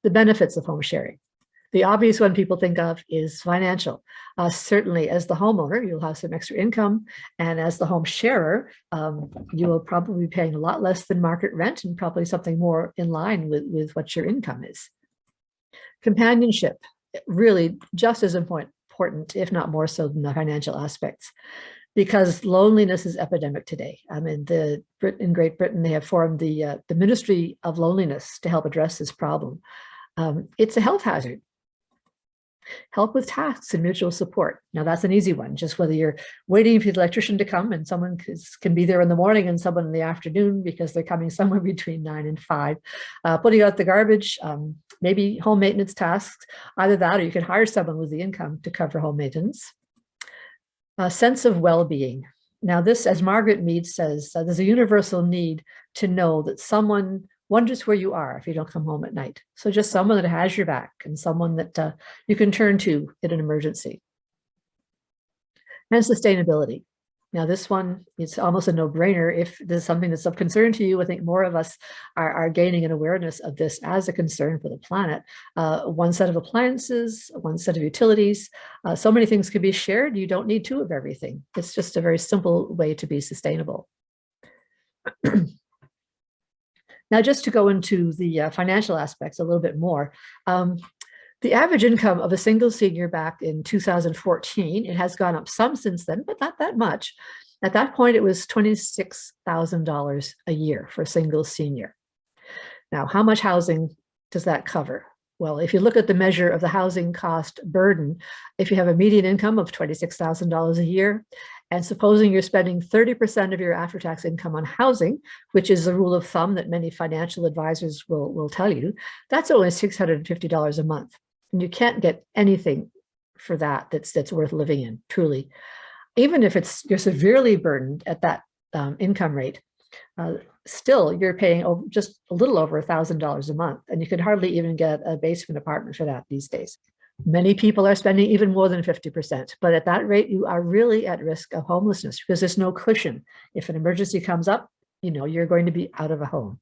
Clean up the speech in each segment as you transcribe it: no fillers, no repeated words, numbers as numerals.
The benefits of home sharing. The obvious one people think of is financial. Certainly, as the homeowner, you'll have some extra income, and as the home sharer, you will probably be paying a lot less than market rent and probably something more in line with what your income is. Companionship, really just as important, if not more so than the financial aspects, because loneliness is epidemic today. I mean, in Great Britain, they have formed the Ministry of Loneliness to help address this problem. It's a health hazard. Help with tasks and mutual support. Now that's an easy one, just whether you're waiting for the electrician to come and someone can be there in the morning and someone in the afternoon because they're coming somewhere between 9 and 5. Putting out the garbage, maybe home maintenance tasks, either that or you can hire someone with the income to cover home maintenance. A sense of well-being. Now this, as Margaret Mead says, there's a universal need to know that someone wonders where you are if you don't come home at night. So just someone that has your back and someone that you can turn to in an emergency. And sustainability. Now this one, it's almost a no-brainer. If this is something that's of concern to you, I think more of us are gaining an awareness of this as a concern for the planet. One set of appliances, one set of utilities, so many things can be shared. You don't need two of everything. It's just a very simple way to be sustainable. Now, just to go into the financial aspects a little bit more, the average income of a single senior back in 2014, it has gone up some since then, but not that much. At that point, it was $26,000 a year for a single senior. Now, how much housing does that cover? Well, if you look at the measure of the housing cost burden, if you have a median income of $26,000 a year, and supposing you're spending 30% of your after-tax income on housing, which is a rule of thumb that many financial advisors will tell you, that's only $650 a month. And you can't get anything for that that's worth living in, truly. Even if you're severely burdened at that income rate, still you're paying just a little over $1,000 a month, and you could hardly even get a basement apartment for that these days. Many people are spending even more than 50%, but at that rate, you are really at risk of homelessness because there's no cushion. If an emergency comes up, you know you're going to be out of a home.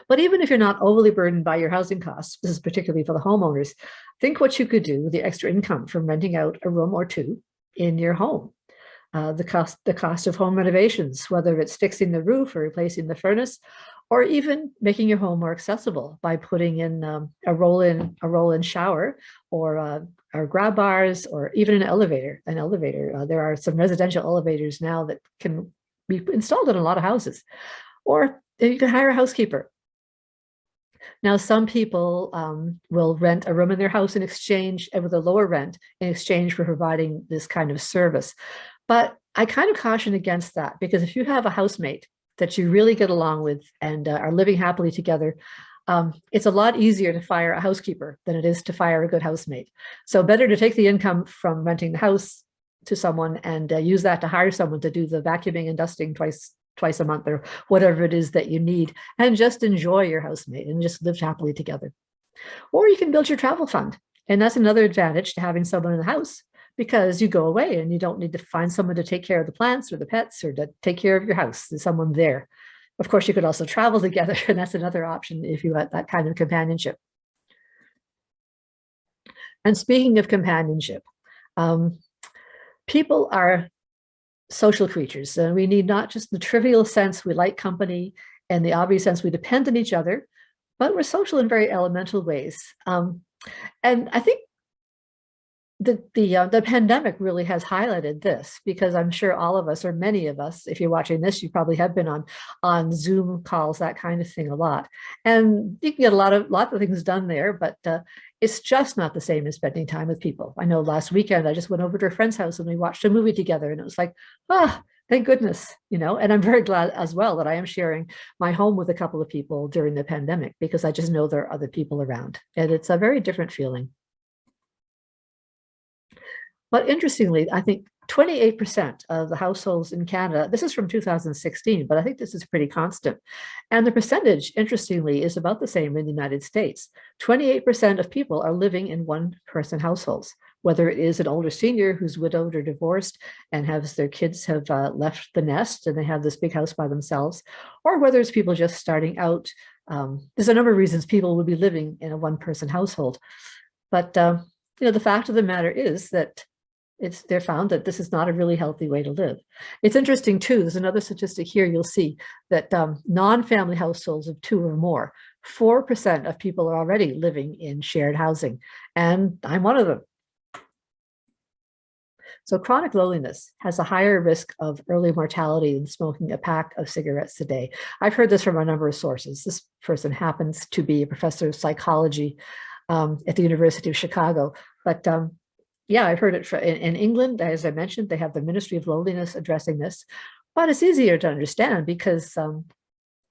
But even if you're not overly burdened by your housing costs, this is particularly for the homeowners, think what you could do with the extra income from renting out a room or two in your home. The cost of home renovations, whether it's fixing the roof or replacing the furnace, or even making your home more accessible by putting in a roll-in shower or grab bars, or even an elevator. There are some residential elevators now that can be installed in a lot of houses, or you can hire a housekeeper. Now, some people will rent a room in their house in exchange, and with a lower rent in exchange for providing this kind of service. But I kind of caution against that, because if you have a housemate that you really get along with and are living happily together, it's a lot easier to fire a housekeeper than it is to fire a good housemate. So better to take the income from renting the house to someone and use that to hire someone to do the vacuuming and dusting twice a month or whatever it is that you need, and just enjoy your housemate and just live happily together. Or you can build your travel fund. And that's another advantage to having someone in the house, because you go away and you don't need to find someone to take care of the plants or the pets or to take care of your house. There's someone there. Of course, you could also travel together, and that's another option if you want that kind of companionship. And speaking of companionship, people are social creatures, and we need not just the trivial sense we like company and the obvious sense we depend on each other, but we're social in very elemental ways. And I think the pandemic really has highlighted this, because I'm sure all of us, or many of us, if you're watching this, you probably have been on Zoom calls, that kind of thing, a lot. And you can get a lot of things done there, but it's just not the same as spending time with people. I know last weekend I just went over to a friend's house and we watched a movie together, and it was like, thank goodness, and I'm very glad as well that I am sharing my home with a couple of people during the pandemic, because I just know there are other people around, and it's a very different feeling. But interestingly, I think 28% of the households in Canada, this is from 2016, but I think this is pretty constant. And the percentage, interestingly, is about the same in the United States. 28% of people are living in one-person households, whether it is an older senior who's widowed or divorced and has their kids have left the nest and they have this big house by themselves, or whether it's people just starting out There's a number of reasons people would be living in a one-person household. But the fact of the matter is that they're found that this is not a really healthy way to live. It's interesting too, there's another statistic here you'll see that non-family households of 2 or more, 4% of people are already living in shared housing, and I'm one of them. So chronic loneliness has a higher risk of early mortality than smoking a pack of cigarettes a day. I've heard this from a number of sources. This person happens to be a professor of psychology at the University of Chicago, but yeah, I've heard it in England. As I mentioned, they have the Ministry of Loneliness addressing this, but it's easier to understand because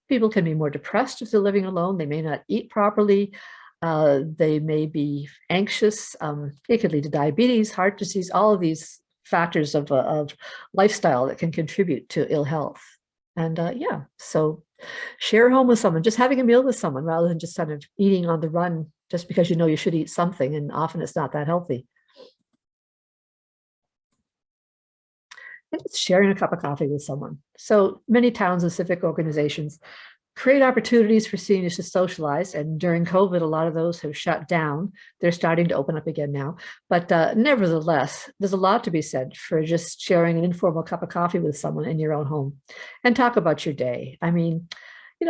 people can be more depressed if they're living alone. They may not eat properly. They may be anxious. It could lead to diabetes, heart disease, all of these factors of lifestyle that can contribute to ill health. And yeah, so share a home with someone, just having a meal with someone rather than just kind of eating on the run just because you know you should eat something, and often it's not that healthy. And it's sharing a cup of coffee with someone. So many towns and civic organizations create opportunities for seniors to socialize. And during COVID, a lot of those have shut down. They're starting to open up again now. But nevertheless, there's a lot to be said for just sharing an informal cup of coffee with someone in your own home and talk about your day. I mean,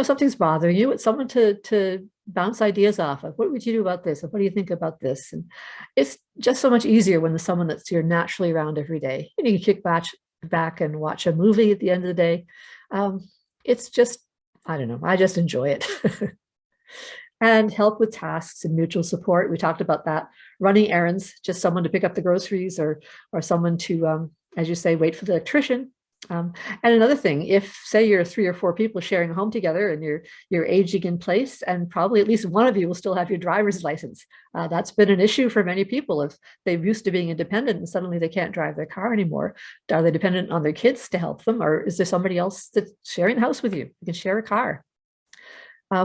something's bothering you, it's someone to bounce ideas off of. What would you do about this? And what do you think about this? And it's just so much easier when there's someone that's you're naturally around every day. You can kick back and watch a movie at the end of the day. It's just, I don't know, I just enjoy it. And help with tasks and mutual support. We talked about that. Running errands, just someone to pick up the groceries or someone to, as you say, wait for the electrician. And another thing, if say you're 3 or 4 people sharing a home together and you're aging in place, and probably at least one of you will still have your driver's license. That's been an issue for many people. If they're used to being independent and suddenly they can't drive their car anymore, are they dependent on their kids to help them, or is there somebody else that's sharing the house with you? You can share a car.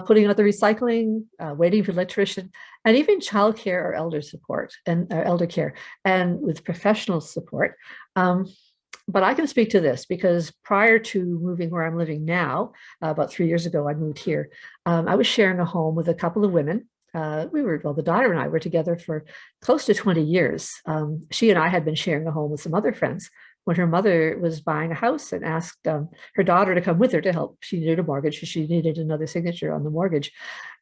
Putting out the recycling, waiting for the electrician, and even childcare or elder support and elder care, and with professional support. But I can speak to this because prior to moving where I'm living now, about 3 years ago, I moved here. I was sharing a home with a couple of women. The daughter and I were together for close to 20 years. She and I had been sharing a home with some other friends when her mother was buying a house and asked her daughter to come with her to help. She needed a mortgage, so she needed another signature on the mortgage.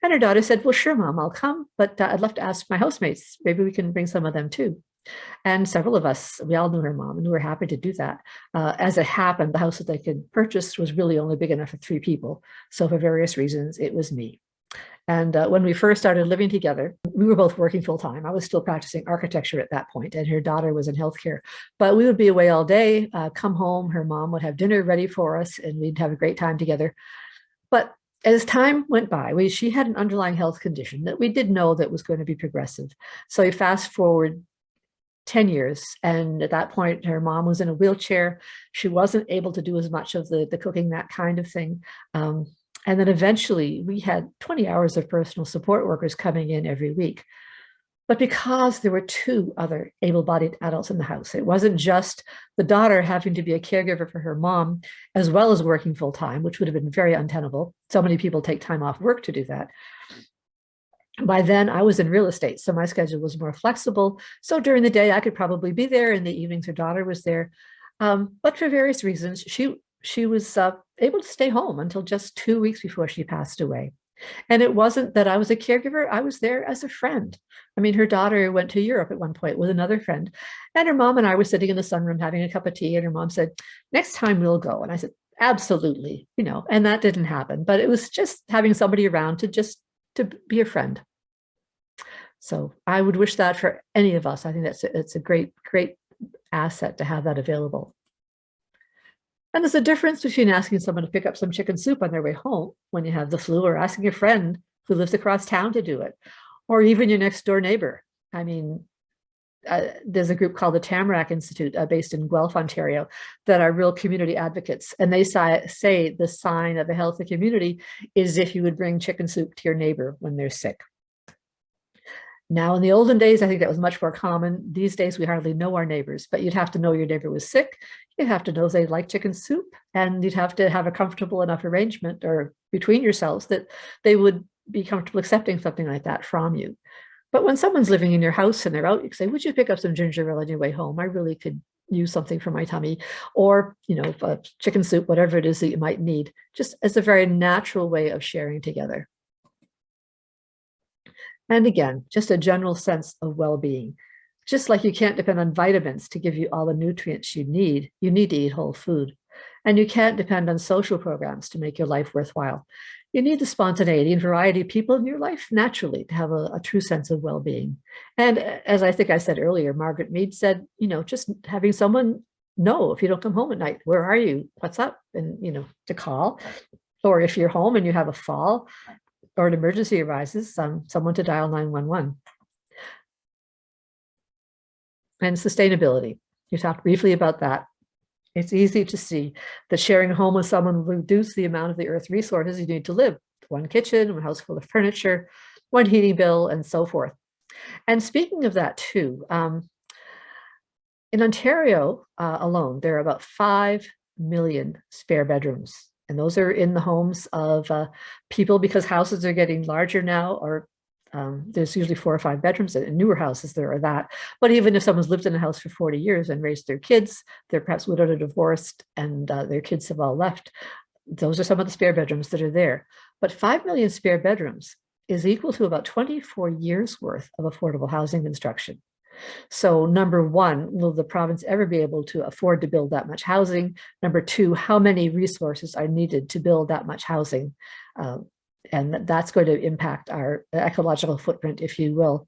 And her daughter said, well, sure, Mom, I'll come, but I'd love to ask my housemates. Maybe we can bring some of them too. And several of us, we all knew her mom, and we were happy to do that. As it happened, the house that they could purchase was really only big enough for 3 people. So for various reasons, it was me. And when we first started living together, we were both working full time. I was still practicing architecture at that point, and her daughter was in healthcare. But we would be away all day, come home, her mom would have dinner ready for us, and we'd have a great time together. But as time went by, she had an underlying health condition that we did know that was going to be progressive. So you fast forward 10 years. And at that point, her mom was in a wheelchair. She wasn't able to do as much of the cooking, that kind of thing. And then eventually we had 20 hours of personal support workers coming in every week. But because there were 2 other able-bodied adults in the house, it wasn't just the daughter having to be a caregiver for her mom, as well as working full time, which would have been very untenable. So many people take time off work to do that. By then I was in real estate, so my schedule was more flexible. So during the day I could probably be there, in the evenings her daughter was there. But for various reasons, she was able to stay home until just 2 weeks before she passed away. And it wasn't that I was a caregiver, I was there as a friend. I mean, her daughter went to Europe at one point with another friend, and her mom and I were sitting in the sunroom having a cup of tea, and her mom said, next time we'll go. And I said, absolutely, and that didn't happen. But it was just having somebody around to be a friend. So I would wish that for any of us. I think it's a great asset to have that available. And there's a difference between asking someone to pick up some chicken soup on their way home when you have the flu, or asking a friend who lives across town to do it, or even your next door neighbor. I mean, there's a group called the Tamarack Institute based in Guelph, Ontario, that are real community advocates. And they say the sign of a healthy community is if you would bring chicken soup to your neighbor when they're sick. Now, in the olden days, I think that was much more common. These days, we hardly know our neighbors, but you'd have to know your neighbor was sick. You'd have to know they like chicken soup, and you'd have to have a comfortable enough arrangement or between yourselves that they would be comfortable accepting something like that from you. But when someone's living in your house and they're out, you can say, would you pick up some ginger ale on your way home? I really could use something for my tummy, or, chicken soup, whatever it is that you might need, just as a very natural way of sharing together. And again, just a general sense of well-being. Just like you can't depend on vitamins to give you all the nutrients you need to eat whole food. And you can't depend on social programs to make your life worthwhile. You need the spontaneity and variety of people in your life naturally to have a true sense of well-being. And as I think I said earlier, Margaret Mead said, just having someone know if you don't come home at night, where are you? What's up? And, to call. Or if you're home and you have a fall, or an emergency arises, someone to dial 911. And sustainability. You talked briefly about that. It's easy to see that sharing a home with someone will reduce the amount of the earth's resources you need to live. One kitchen, one house full of furniture, one heating bill, and so forth. And speaking of that too, in Ontario alone, there are about 5 million spare bedrooms. And those are in the homes of people, because houses are getting larger now, or there's usually 4 or 5 bedrooms. In newer houses, there are that. But even if someone's lived in a house for 40 years and raised their kids, they're perhaps widowed or divorced, and their kids have all left. Those are some of the spare bedrooms that are there. But 5 million spare bedrooms is equal to about 24 years worth of affordable housing construction. So number one, will the province ever be able to afford to build that much housing? Number two, how many resources are needed to build that much housing? And that's going to impact our ecological footprint, if you will.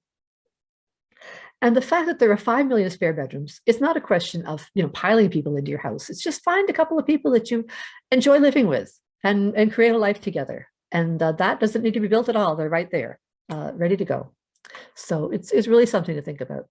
And the fact that there are 5 million spare bedrooms, it's not a question of piling people into your house. It's just find a couple of people that you enjoy living with and create a life together. And that doesn't need to be built at all. They're right there, ready to go. So it's really something to think about.